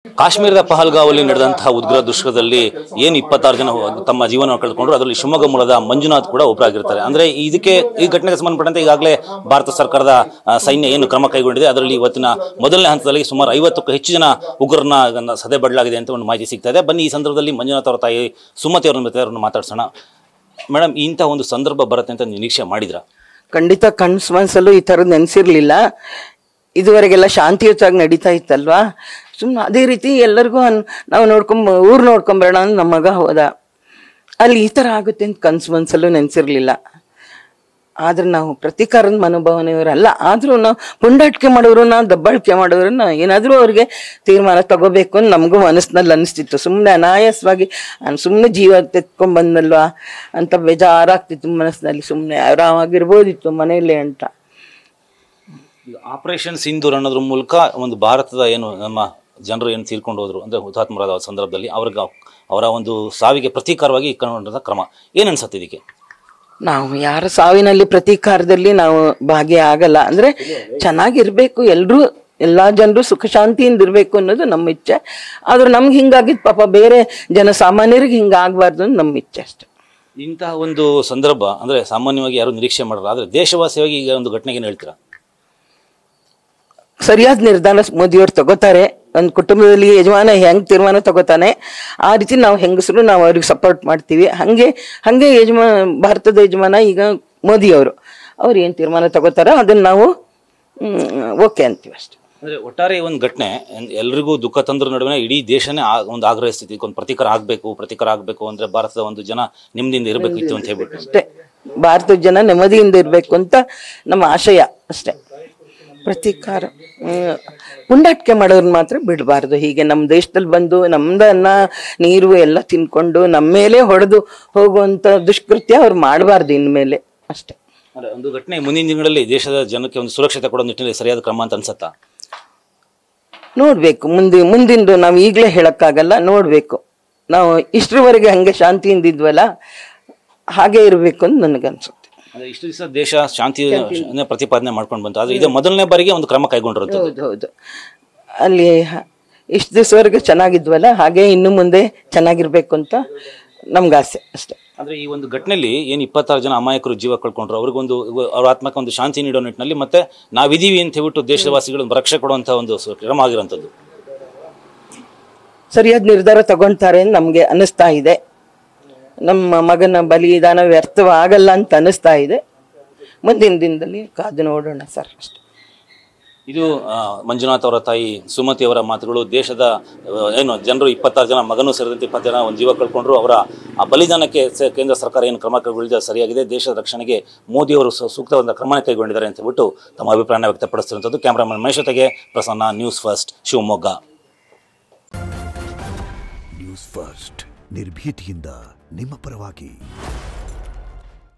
ಕಾಶ್ಮೀರದ ಪಹಲ್ಗಾವಲ್ಲಿ ನಡೆದಂತಹ ಉಗ್ರ ದುಷ್ಕರದಲ್ಲಿ ಏನು 26 ಜನ ತಮ್ಮ ಜೀವನ ಕಳೆದುಕೊಂಡ್ರು. ಅದರಲ್ಲಿ ಶಿವಮೊಗ್ಗ ಮೂಲದ ಮಂಜುನಾಥ್ ಕೂಡ ಒಬ್ಬರಾಗಿರ್ತಾರೆ. ಅಂದ್ರೆ ಈ ಘಟನೆಗೆ ಸಂಬಂಧಪಟ್ಟಂತೆ ಈಗಾಗಲೇ ಭಾರತ ಸರ್ಕಾರದ ಸೈನ್ಯ ಏನು ಕ್ರಮ ಕೈಗೊಂಡಿದೆ, ಅದರಲ್ಲಿ ಇವತ್ತಿನ ಮೊದಲನೇ ಹಂತದಲ್ಲಿ ಸುಮಾರು 50ಕ್ಕೂ ಹೆಚ್ಚು ಜನ ಉಗ್ರರನ್ನ ಸದೆ ಬಡಲಾಗಿದೆ ಅಂತ ಒಂದು ಮಾಹಿತಿ ಸಿಗ್ತಾ ಇದೆ. ಬನ್ನಿ ಈ ಸಂದರ್ಭದಲ್ಲಿ ಮಂಜುನಾಥ್ ಅವರ ತಾಯಿ ಸುಮತಿ ಅವರನ್ನು ಮಾತಾಡ್ಸೋಣ. ಮೇಡಮ್, ಇಂಥ ಒಂದು ಸಂದರ್ಭ ಬರುತ್ತೆ ಅಂತ ನಿರೀಕ್ಷೆ ಮಾಡಿದ್ರ? ಖಂಡಿತ ಮನಸ್ಸಲ್ಲೂ ಈ ಥರದ್ದು ನೆನೆಸಿರ್ಲಿಲ್ಲ. ಇದುವರೆಗೆಲ್ಲ ಶಾಂತಿಯುತವಾಗಿ ನಡೀತಾ ಇತ್ತಲ್ವಾ, ಸುಮ್ಮನೆ ಅದೇ ರೀತಿ ಎಲ್ಲರಿಗೂ ನಾವು ಊರು ನೋಡ್ಕೊಂಬರೋಣ ಅಂತ ನಮ್ಮ ಮಗ ಹೋದ. ಅಲ್ಲಿ ಈ ಥರ ಆಗುತ್ತೆ ಅಂತ ಮನಸ್ಸಲ್ಲೂ ನೆನೆಸಿರ್ಲಿಲ್ಲ. ಆದ್ರೆ ನಾವು ಪ್ರತೀಕಾರದ ಮನೋಭಾವನೆಯವರಲ್ಲ. ಆದರೂ ನಾವು ಪುಂಡಾಟಿಕೆ ಮಾಡೋರನ್ನ ದಬ್ಬಾಳಿಕೆ ಮಾಡೋರನ್ನ ಏನಾದರೂ ಅವ್ರಿಗೆ ತೀರ್ಮಾನ ತಗೋಬೇಕು ಅಂತ ನಮಗೂ ಮನಸ್ಸಿನಲ್ಲಿ ಅನಿಸ್ತಿತ್ತು. ಸುಮ್ಮನೆ ಅನಾಯಾಸವಾಗಿ ಸುಮ್ಮನೆ ಜೀವ ತೆತ್ಕೊಂಡ್ಬಂದಲ್ವಾ ಅಂತ ಬೇಜಾರಾಗ್ತಿತ್ತು ಮನಸ್ಸಿನಲ್ಲಿ. ಸುಮ್ಮನೆ ಆರಾಮಾಗಿರ್ಬೋದಿತ್ತು ಮನೆಯಲ್ಲೇ ಅಂತ. ಆಪರೇಷನ್ ಸಿಂಧೂರ್ ಅನ್ನೋದ್ರ ಮೂಲಕ ಒಂದು ಭಾರತದ ಏನು ನಮ್ಮ ಜನರು ಏನು ತೀರ್ಕೊಂಡು ಹೋದ್ರು ಅಂದ್ರೆ ಹುತಾತ್ಮರಾದ ಸಂದರ್ಭದಲ್ಲಿ ಅವರ ಒಂದು ಸಾವಿಗೆ ಪ್ರತೀಕಾರವಾಗಿ ಇಟ್ಕೊಂಡ ಕ್ರಮ ಏನ್ ಅನ್ಸತ್ತೆ ಇದಕ್ಕೆ? ನಾವು ಯಾರ ಸಾವಿನಲ್ಲಿ ಪ್ರತೀಕಾರದಲ್ಲಿ ನಾವು ಭಾಗಿಯಾಗಲ್ಲ. ಅಂದ್ರೆ ಚೆನ್ನಾಗಿರ್ಬೇಕು, ಎಲ್ಲಾ ಜನರು ಸುಖ ಶಾಂತಿಯಿಂದ ಇರ್ಬೇಕು ಅನ್ನೋದು ನಮ್ಮ ಇಚ್ಛೆ. ಆದ್ರೆ ನಮ್ಗೆ ಹಿಂಗಾಗಿದ್ ಪಾಪ ಬೇರೆ ಜನಸಾಮಾನ್ಯರಿಗೆ ಹಿಂಗಾಗಬಾರ್ದು ಅಂತ ನಮ್ಮ ಇಚ್ಛೆ ಅಷ್ಟೆ. ಇಂತಹ ಒಂದು ಸಂದರ್ಭ ಅಂದ್ರೆ ಸಾಮಾನ್ಯವಾಗಿ ಯಾರು ನಿರೀಕ್ಷೆ ಮಾಡಲ್ಲ. ಆದ್ರೆ ದೇಶವಾಸಿಯಾಗಿ ಈಗ ಒಂದು ಘಟನೆಗೆ ಹೇಳ್ತೀರಾ? ಸರಿಯಾದ ನಿರ್ಧಾರ ಮೋದಿಯವ್ರು ತಗೋತಾರೆ. ಒಂದು ಕುಟುಂಬದಲ್ಲಿ ಯಜಮಾನ ಹೆಂಗ್ ತೀರ್ಮಾನ ತಗೋತಾನೆ ಆ ರೀತಿ ನಾವು ಹೆಂಗಸರು ನಾವು ಅವ್ರಿಗೆ ಸಪೋರ್ಟ್ ಮಾಡ್ತೀವಿ. ಹಂಗೆ ಭಾರತದ ಯಜಮಾನ ಈಗ ಮೋದಿಯವರು ಅವ್ರು ಏನ್ ತೀರ್ಮಾನ ತಗೋತಾರೋ ಅದನ್ನ ನಾವು ಓಕೆ ಅಂತೀವಿ ಅಷ್ಟೇ. ಅಂದ್ರೆ ಒಟ್ಟಾರೆ ಒಂದು ಘಟನೆ ಎಲ್ರಿಗೂ ದುಃಖ ತಂದ್ರ ನಡುವೆ ಇಡೀ ದೇಶನೇ ಒಂದು ಆಗ್ರಹಿಸ್ತಿತ್ತು. ಒಂದು ಪ್ರತೀಕಾರ ಆಗ್ಬೇಕು ಅಂದ್ರೆ ಭಾರತದ ಒಂದು ಜನ ನೆಮ್ಮದಿಯಿಂದ ಇರಬೇಕಿತ್ತು ಅಂತ ಹೇಳ್ಬಿಟ್ಟು ಅಷ್ಟೇ. ಭಾರತದ ಜನ ನೆಮ್ಮದಿಯಿಂದ ಇರ್ಬೇಕು ಅಂತ ನಮ್ಮ ಆಶಯ ಅಷ್ಟೇ. ಪ್ರತೀಕಾರ ಪುಂಡಾಟಿಕೆ ಮಾಡೋರ್ನ ಮಾತ್ರ ಬಿಡಬಾರ್ದು. ಹೀಗೆ ನಮ್ಮ ದೇಶದಲ್ಲಿ ಬಂದು ನಮ್ದನ್ನ ನೀರು ಎಲ್ಲ ತಿನ್ಕೊಂಡು ನಮ್ಮ ಮೇಲೆ ಹೊಡೆದು ಹೋಗುವಂತ ದುಷ್ಕೃತ್ಯ ಅವ್ರು ಮಾಡಬಾರ್ದು ಇನ್ಮೇಲೆ ಅಷ್ಟೇ. ಒಂದು ಘಟನೆ ಮುಂದಿನ ದಿನಗಳಲ್ಲಿ ದೇಶದ ಜನಕ್ಕೆ ಒಂದು ಸುರಕ್ಷತೆ ಕೊಡೋ ನಿಟ್ಟಿನಲ್ಲಿ ಸರಿಯಾದ ಕ್ರಮ ಅಂತ ಅನ್ಸತ್ತಾ? ನೋಡ್ಬೇಕು, ಮುಂದಿಂದು ನಾವು ಈಗಲೇ ಹೇಳಕ್ಕಾಗಲ್ಲ. ನೋಡ್ಬೇಕು, ನಾವು ಇಷ್ಟರವರೆಗೆ ಹಂಗೆ ಶಾಂತಿಯಿಂದ ಇದ್ವಲ್ಲ ಹಾಗೆ ಇರಬೇಕು ಅಂತ ನನಗನ್ಸುತ್ತೆ. ಇಷ್ಟು ದಿವಸ ದೇಶ ಶಾಂತಿ ಪ್ರತಿಪಾದನೆ ಮಾಡ್ಕೊಂಡು ಬಂತು. ಆದ್ರೆ ಇದು ಮೊದಲನೇ ಬಾರಿಗೆ ಒಂದು ಕ್ರಮ ಕೈಗೊಂಡಿರೋದು. ಹೌದು, ಅಲ್ಲಿ ಇಷ್ಟು ದಿವಸವರೆಗೆ ಚೆನ್ನಾಗಿದ್ವಲ್ಲ ಹಾಗೆ ಇನ್ನು ಮುಂದೆ ಚೆನ್ನಾಗಿರ್ಬೇಕು ಅಂತ ನಮ್ಗೆ ಆಸೆ ಅಷ್ಟೇ. ಅಂದ್ರೆ ಈ ಒಂದು ಘಟನೆಯಲ್ಲಿ ಏನು 26 ಜನ ಅಮಾಯಕರು ಜೀವ ಕಳ್ಕೊಂಡ್ರು, ಅವ್ರಿಗೊಂದು ಅವ್ರ ಆತ್ಮಕ್ಕೆ ಒಂದು ಶಾಂತಿ ನೀಡೋ ನಿಟ್ಟಿನಲ್ಲಿ ಮತ್ತೆ ನಾವಿದೀವಿ ಅಂತ ಹೇಳ್ಬಿಟ್ಟು ದೇಶವಾಸಿಗಳು ರಕ್ಷೆ ಕೊಡುವಂತಹ ಒಂದು ಕ್ರಮ ಆಗಿರೋಂಥದ್ದು ಸರಿಯಾದ ನಿರ್ಧಾರ ತಗೊಳ್ತಾರೆ ಅಂತ ನಮ್ಗೆ ಅನಿಸ್ತಾ ಇದೆ. ನಮ್ಮ ಮಗನ ಬಲಿದಾನ ವ್ಯರ್ಥವಾಗಲ್ಲ ಅಂತ ಅನಿಸ್ತಾ ಇದೆ. ಮುಂದಿನ ದಿನದಲ್ಲಿ ಕಾದು ನೋಡೋಣ ಸರ್ ಅಷ್ಟೇ. ಇದು ಮಂಜುನಾಥ್ ಅವರ ತಾಯಿ ಸುಮತಿ ಅವರ ಮಾತುಗಳು. ದೇಶದ ಏನು ಜನರು 26 ಜನ ಮಗನೂ ಸೇರಿದಂತೆ 20 ಜನ ಒಂದು ಜೀವ ಕಳ್ಕೊಂಡ್ರು. ಅವರ ಆ ಬಲಿದಾನಕ್ಕೆ ಕೇಂದ್ರ ಸರ್ಕಾರ ಏನು ಕ್ರಮ ಕೈಗೊಂಡಿದೆ ಸರಿಯಾಗಿದೆ. ದೇಶದ ರಕ್ಷಣೆಗೆ ಮೋದಿ ಅವರು ಸೂಕ್ತವಾದ ಕ್ರಮ ಕೈಗೊಂಡಿದ್ದಾರೆ ಅಂತ ಬಿಟ್ಟು ತಮ್ಮ ಅಭಿಪ್ರಾಯ ವ್ಯಕ್ತಪಡಿಸಿರುವಂಥದ್ದು. ಕ್ಯಾಮರಾಮನ್ ಮಹೇಶ್ ಜೊತೆಗೆ Prasanna, news first, Shivamogga. News first ನಿರ್ಭೀತಿಯಿಂದ ನಿಮ್ಮ ಪರವಾಗಿ.